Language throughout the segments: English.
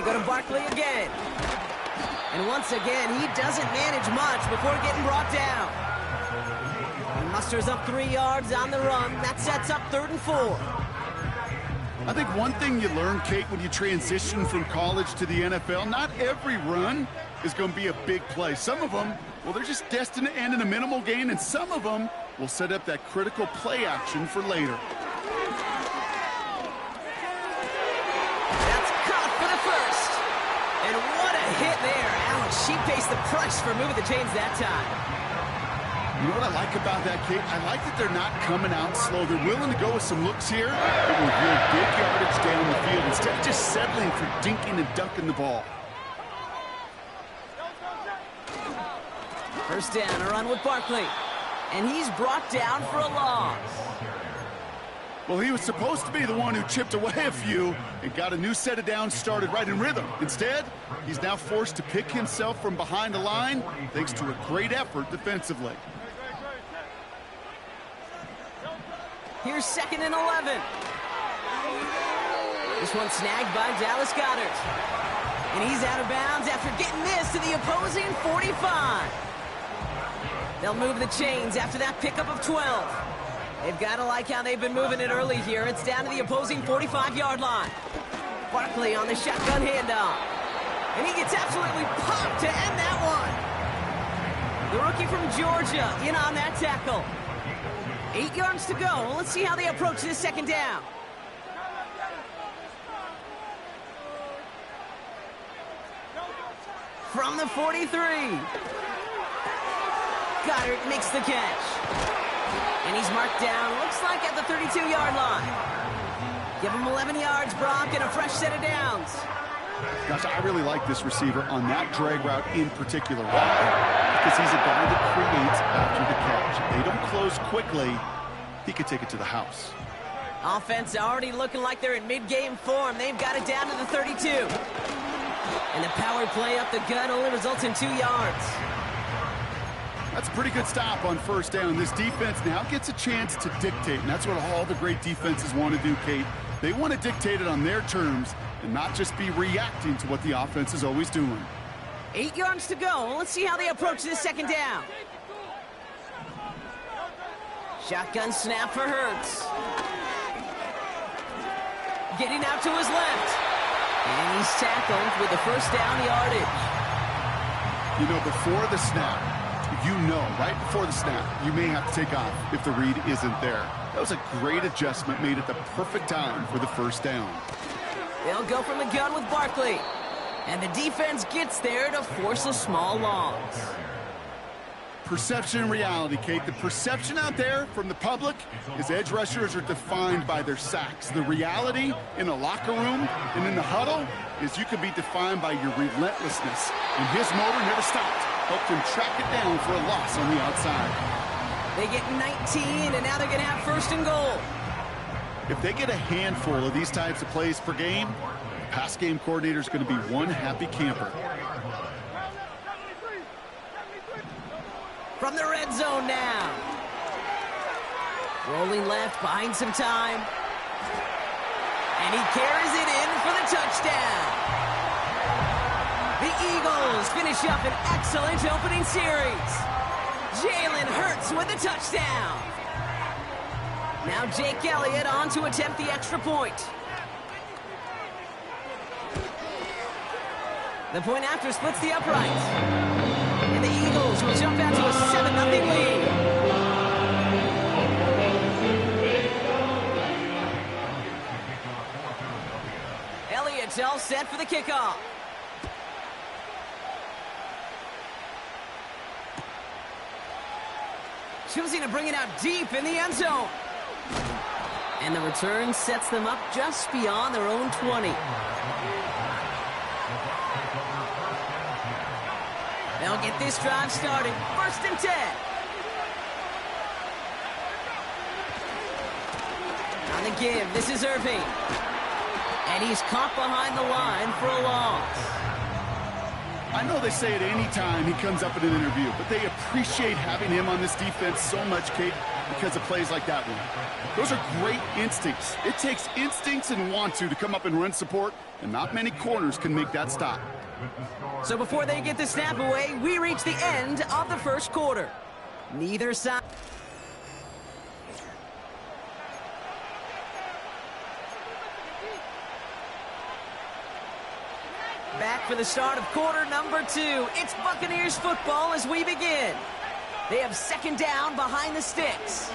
They go to Barkley again. And once again, he doesn't manage much before getting brought down. He musters up 3 yards on the run. That sets up 3rd and 4. I think one thing you learn, Kate, when you transition from college to the NFL, not every run is going to be a big play. Some of them, well, they're just destined to end in a minimal gain, and some of them will set up that critical play action for later. That's caught for the first. And what a hit there. Alex, she pays the price for moving the chains that time. You know what I like about that, Kate? I like that they're not coming out slow. They're willing to go with some looks here. It will yield big yardage down the field instead of just settling for dinking and dunking the ball. First down, a run with Barkley. And he's brought down for a loss. Well, he was supposed to be the one who chipped away a few and got a new set of downs started right in rhythm. Instead, he's now forced to pick himself from behind the line thanks to a great effort defensively. Here's 2nd and 11. This one snagged by Dallas Goedert. And he's out of bounds after getting this to the opposing 45. They'll move the chains after that pickup of 12. They've got to like how they've been moving it early here. It's down to the opposing 45-yard line. Barkley on the shotgun handoff. And he gets absolutely popped to end that one. The rookie from Georgia in on that tackle. 8 yards to go. Well, let's see how they approach this 2nd down. From the 43. Goedert makes the catch. And he's marked down, looks like at the 32-yard line. Give him 11 yards, Brock, and a fresh set of downs. Gosh, I really like this receiver on that drag route in particular. Why? Because he's a guy that creates after the catch. If they don't close quickly, he could take it to the house. Offense already looking like they're in mid-game form. They've got it down to the 32. And the power play up the gut only results in 2 yards. That's a pretty good stop on first down. This defense now gets a chance to dictate, and that's what all the great defenses want to do, Kate. They want to dictate it on their terms and not just be reacting to what the offense is always doing. 8 yards to go. Let's see how they approach this 2nd down. Shotgun snap for Hurts. Getting out to his left. And he's tackled with the first down yardage. You know, before the snap, right before the snap, you may have to take off if the read isn't there. That was a great adjustment made at the perfect time for the first down. They'll go from the gun with Barkley. And the defense gets there to force a small loss. Perception and reality, Kate. The perception out there from the public is edge rushers are defined by their sacks. The reality in a locker room and in the huddle is you can be defined by your relentlessness. And his motor never stopped. Helped him track it down for a loss on the outside. They get 19, and now they're going to have 1st and goal. If they get a handful of these types of plays per game, the pass game coordinator is going to be one happy camper. From the red zone now. Rolling left, buying some time. And he carries it in for the touchdown. The Eagles finish up an excellent opening series. Jalen Hurts with the touchdown. Now Jake Elliott on to attempt the extra point. The point after splits the uprights. And the Eagles will jump out to a 7-0 lead. Elliott's all set for the kickoff. Choosing to bring it out deep in the end zone. And the return sets them up just beyond their own 20. They'll get this drive started. 1st and 10. On the give, this is Irving. And he's caught behind the line for a loss. I know they say it any time he comes up in an interview, but they appreciate having him on this defense so much, Kate. because of plays like that one. Those are great instincts. It takes instincts and want to come up and run support, and not many corners can make that stop. So before they get the snap away, we reach the end of the first quarter. Neither side. Back for the start of quarter number 2. It's Buccaneers football as we begin. They have second down behind the sticks.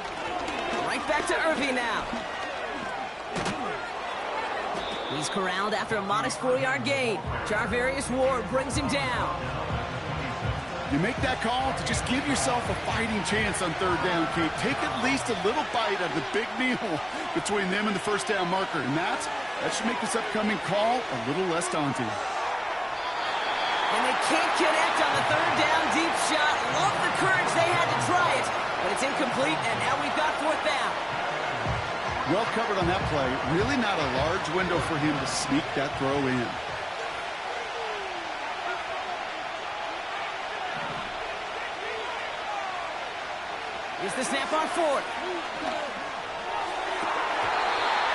Right back to Irving now. He's corralled after a modest 4-yard gain. Charvarius Ward brings him down. You make that call to just give yourself a fighting chance on third down, Kate. Take at least a little bite of the big meal between them and the first down marker. And that should make this upcoming call a little less daunting. And they can't connect on the third down deep shot. Love the courage they had to try it, but it's incomplete, and now we've got fourth down. Well covered on that play. Really not a large window for him to sneak that throw in. Here's the snap on fourth.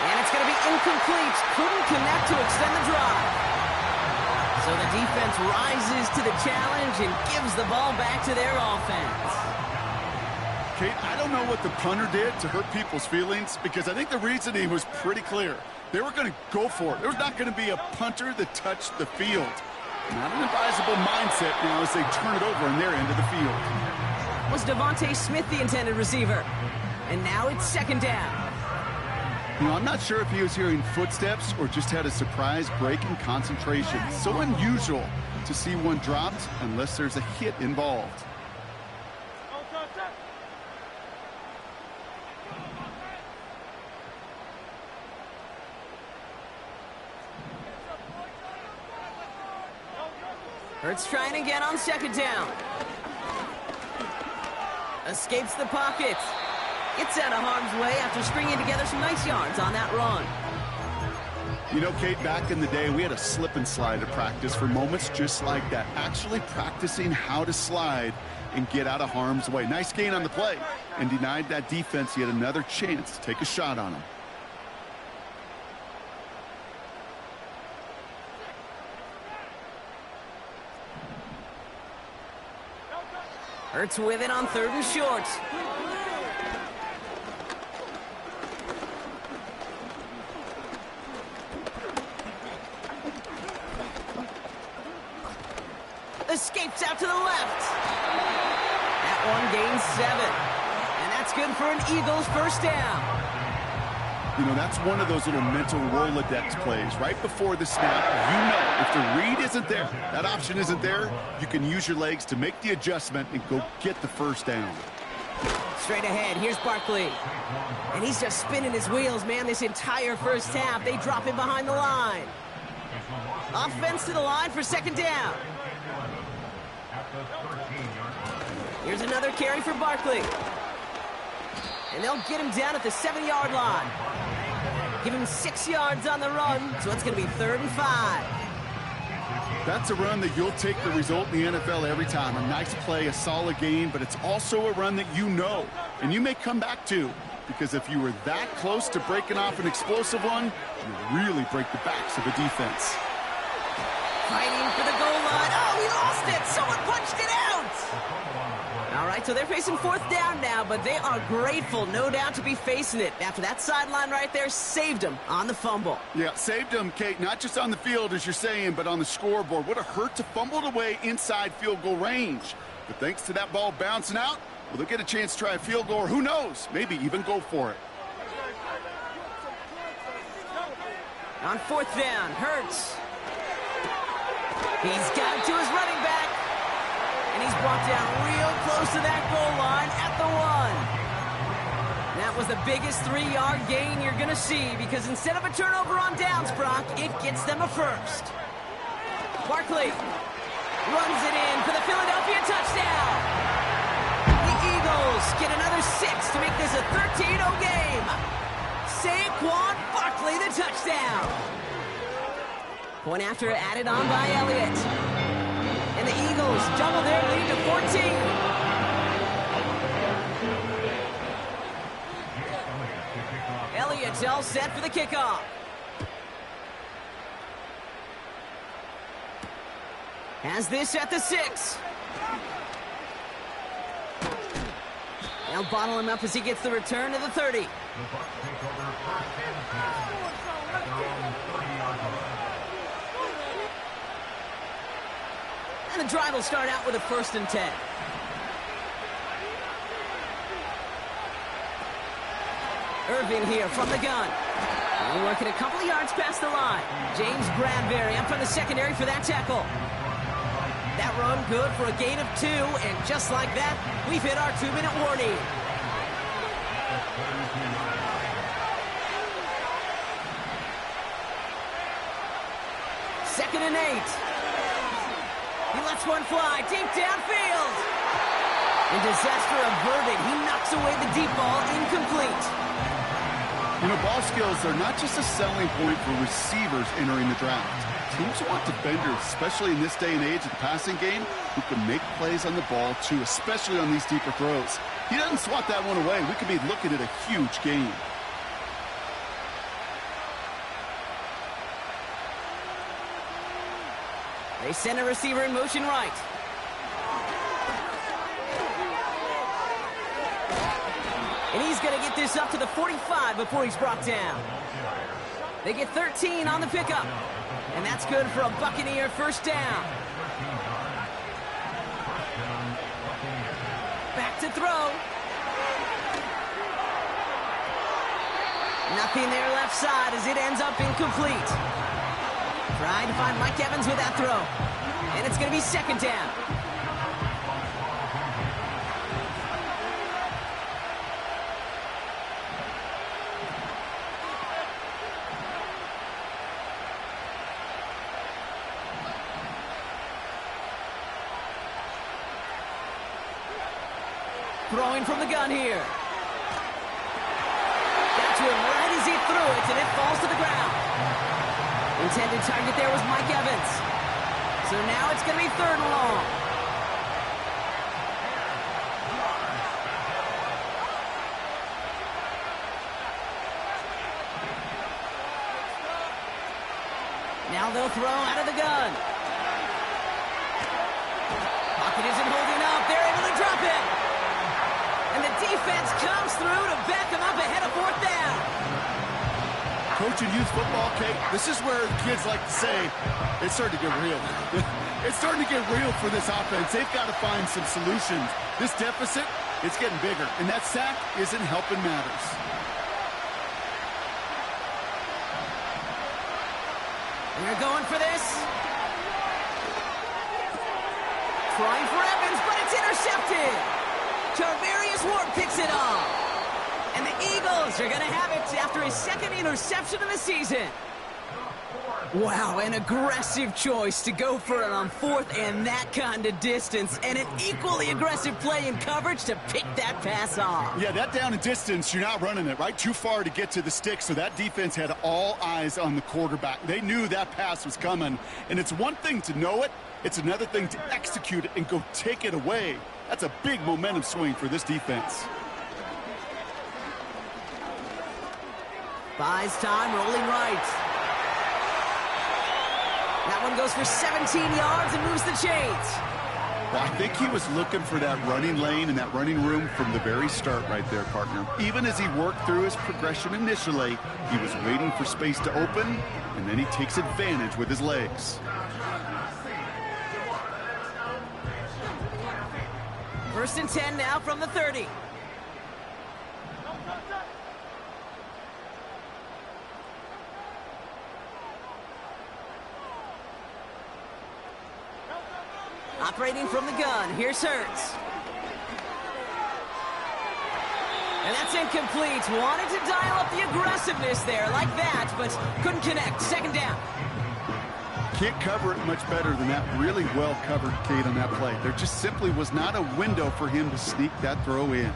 And it's going to be incomplete. Couldn't connect to extend the drive. So the defense rises to the challenge and gives the ball back to their offense. Kate, I don't know what the punter did to hurt people's feelings, because I think the reasoning was pretty clear. They were going to go for it. There's not going to be a punter that touched the field. Not an advisable mindset now as they turn it over on their end of the field. Was Devontae Smith the intended receiver? And now it's second down. You know, I'm not sure if he was hearing footsteps or just had a surprise break in concentration. So unusual to see one dropped unless there's a hit involved. Hurts trying again on second down. Escapes the pocket. Gets out of harm's way after stringing together some nice yards on that run. You know, Kate, back in the day, we had a slip and slide at practice for moments just like that. Actually practicing how to slide and get out of harm's way. Nice gain on the play, and denied that defense yet another chance to take a shot on him. Hurts with it on third and short. Escapes out to the left. That one gains 7. And that's good for an Eagles first down. You know, that's one of those little mental Rolodex plays. Right before the snap, you know if the read isn't there, that option isn't there, you can use your legs to make the adjustment and go get the first down. Straight ahead, here's Barkley. And he's just spinning his wheels, man, this entire first half. They drop him behind the line. Offense to the line for second down. Here's another carry for Barkley. And they'll get him down at the 7-yard line. Give him 6 yards on the run, so it's going to be 3rd and 5. That's a run that you'll take the result in the NFL every time. A nice play, a solid gain, but it's also a run that you know, and you may come back to, because if you were that close to breaking off an explosive one, you really break the backs of a defense. Fighting for the goal line. Oh, he lost it. Someone punched it out. All right, so they're facing 4th down now, but they are grateful, no doubt, to be facing it after that sideline right there saved them on the fumble. Yeah, saved them, Kate, not just on the field, as you're saying, but on the scoreboard. What a hurt to fumble it away inside field goal range. But thanks to that ball bouncing out, well, they'll get a chance to try a field goal, or who knows, maybe even go for it. On 4th down, Hurts. He's got it to his running back. And he's brought down real close to that goal line at the 1. That was the biggest 3-yard gain you're going to see, because instead of a turnover on downs, Brock, it gets them a first. Barkley runs it in for the Philadelphia touchdown. The Eagles get another 6 to make this a 13-0 game. Saquon Barkley, the touchdown. Point after added on by Elliott. And the Eagles double their lead to 14. Elliott's all set for the kickoff. Has this at the 6. They'll bottle him up as he gets the return to the 30. And the drive will start out with a 1st and 10. Irvin here from the gun. They're working a couple of yards past the line. James Bradbury up from the secondary for that tackle. That run good for a gain of 2, and just like that, we've hit our 2-minute warning. Second and 8. He lets one fly deep downfield. And disaster averted. He knocks away the deep ball, incomplete. You know, ball skills are not just a selling point for receivers entering the draft. Teams want defenders, especially in this day and age of the passing game, who can make plays on the ball, too, especially on these deeper throws. He doesn't swat that one away. We could be looking at a huge game. They send a receiver in motion right. And he's going to get this up to the 45 before he's brought down. They get 13 on the pickup. And that's good for a Buccaneer 1st down. Back to throw. Nothing there left side as it ends up incomplete. Trying to find Mike Evans with that throw. And it's going to be 2nd down. Throwing from the gun here. Got to him right as he threw it, and it falls to the ground. Intended target there was Mike Evans. So now it's going to be 3rd and long. Now they'll throw out of the gun. Pocket isn't holding up. They're able to drop it. And the defense comes through to back him up ahead of 4th down. Coaching youth football, Kate, this is where kids like to say, it's starting to get real. It's starting to get real for this offense. They've got to find some solutions. This deficit, it's getting bigger, and that sack isn't helping matters. And they're going for this. Trying for Evans, but it's intercepted. Tarvarius Ward picks it off. And the Eagles are going to have it after his 2nd interception of the season. Wow, an aggressive choice to go for it on 4th and that kind of distance. And an equally aggressive play in coverage to pick that pass off. Yeah, that down and distance, you're not running it, right? Too far to get to the stick, so that defense had all eyes on the quarterback. They knew that pass was coming. And it's one thing to know it. It's another thing to execute it and go take it away. That's a big momentum swing for this defense. Buys time, rolling right. That one goes for 17 yards and moves the chains. Well, I think he was looking for that running lane and that running room from the very start right there, partner. Even as he worked through his progression initially, he was waiting for space to open, and then he takes advantage with his legs. First and 10 now from the 30. Operating from the gun, here's Hurts. And that's incomplete. Wanted to dial up the aggressiveness there like that, but couldn't connect. 2nd down. Can't cover it much better than that. Really well covered, Kate, on that play. There just simply was not a window for him to sneak that throw in.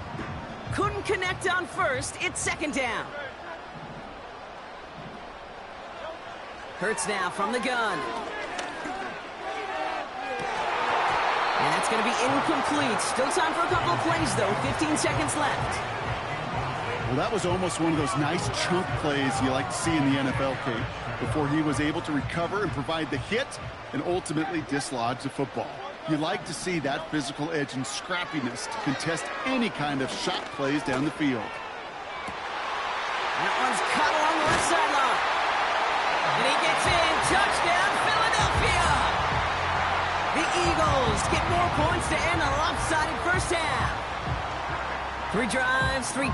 Couldn't connect on 1st. It's 2nd down. Hurts now from the gun. And that's going to be incomplete. Still time for a couple of plays, though. 15 seconds left. Well, that was almost one of those nice chunk plays you like to see in the NFL, Kate, before he was able to recover and provide the hit and ultimately dislodge the football. You like to see that physical edge and scrappiness to contest any kind of shot plays down the field. That one's cut along the left sideline. And he gets in. Touchdown, Philadelphia! The Eagles get more points to end a lopsided first half. 3 drives, 3